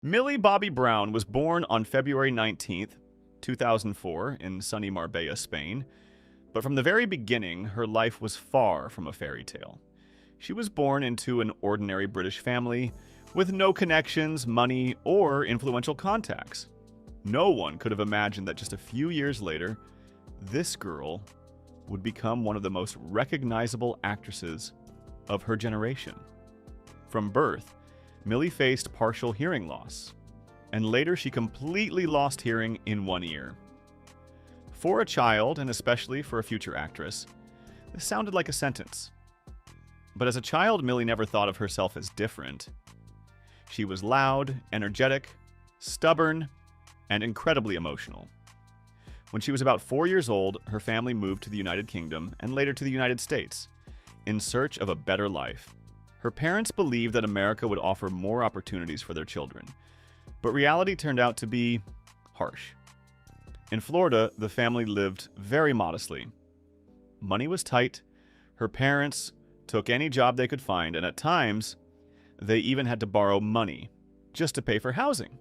Millie Bobby Brown was born on February 19th, 2004, in sunny Marbella, Spain. But from the very beginning, her life was far from a fairy tale. She was born into an ordinary British family with no connections, money, or influential contacts. No one could have imagined that just a few years later, this girl would become one of the most recognizable actresses of her generation. From birth, Millie faced partial hearing loss, and later she completely lost hearing in one ear. For a child, and especially for a future actress, this sounded like a sentence. But as a child, Millie never thought of herself as different. She was loud, energetic, stubborn, and incredibly emotional. When she was about 4 years old, her family moved to the United Kingdom and later to the United States in search of a better life. Her parents believed that America would offer more opportunities for their children, but reality turned out to be harsh. In Florida, the family lived very modestly. Money was tight, her parents took any job they could find, and at times, they even had to borrow money just to pay for housing.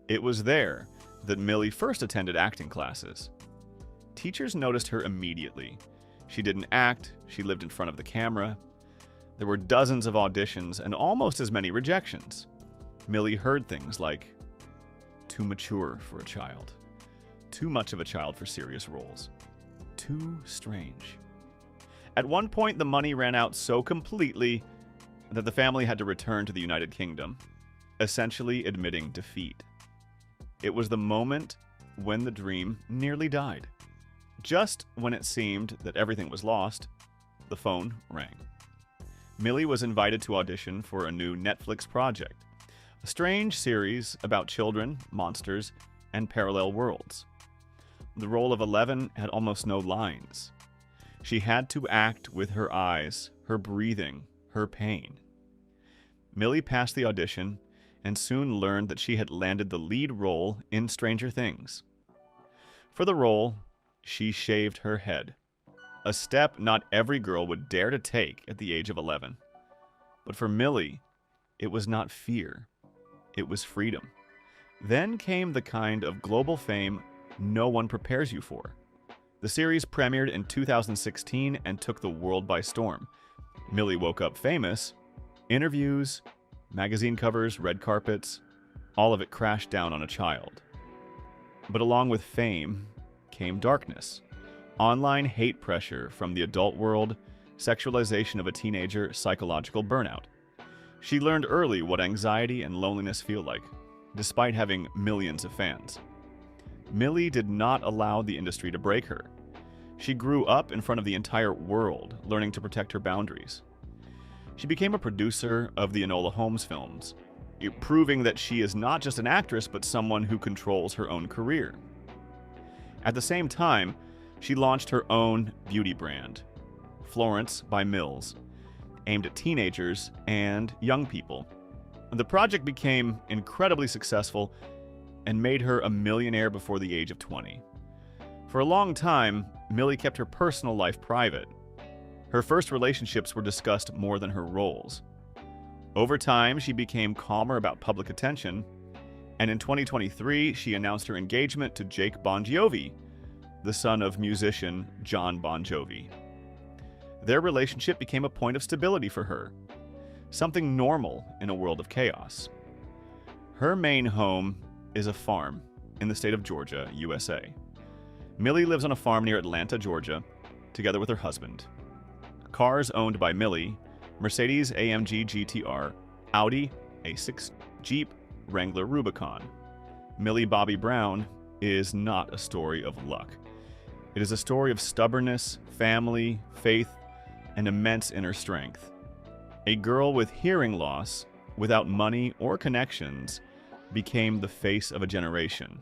It was there that Millie first attended acting classes. Teachers noticed her immediately. She didn't act, she lived in front of the camera. There were dozens of auditions and almost as many rejections. Millie heard things like, "Too mature for a child," "Too much of a child for serious roles," "Too strange." At one point, the money ran out so completely that the family had to return to the United Kingdom, essentially admitting defeat. It was the moment when the dream nearly died. Just when it seemed that everything was lost, the phone rang. Millie was invited to audition for a new Netflix project, a strange series about children, monsters, and parallel worlds. The role of 11 had almost no lines. She had to act with her eyes, her breathing, her pain. Millie passed the audition and soon learned that she had landed the lead role in Stranger Things. For the role, she shaved her head, a step not every girl would dare to take at the age of 11. But for Millie, it was not fear, it was freedom. Then came the kind of global fame no one prepares you for. The series premiered in 2016 and took the world by storm. Millie woke up famous. Interviews, magazine covers, red carpets, all of it crashed down on a child. But along with fame came darkness. Online hate pressure from the adult world, sexualization of a teenager, psychological burnout. She learned early what anxiety and loneliness feel like, despite having millions of fans. Millie did not allow the industry to break her. She grew up in front of the entire world, learning to protect her boundaries. She became a producer of the Enola Holmes films, proving that she is not just an actress, but someone who controls her own career. At the same time, she launched her own beauty brand, Florence by Mills, aimed at teenagers and young people. The project became incredibly successful and made her a millionaire before the age of 20. For a long time, Millie kept her personal life private. Her first relationships were discussed more than her roles. Over time, she became calmer about public attention, and in 2023, she announced her engagement to Jake Bon Jovi, the son of musician John Bon Jovi. Their relationship became a point of stability for her, something normal in a world of chaos. Her main home is a farm in the state of Georgia, USA. Millie lives on a farm near Atlanta, Georgia, together with her husband. Cars owned by Millie: Mercedes-AMG GTR, Audi A6, Jeep Wrangler Rubicon. Millie Bobby Brown is not a story of luck. It is a story of stubbornness, family, faith, and immense inner strength. A girl with hearing loss, without money or connections, became the face of a generation.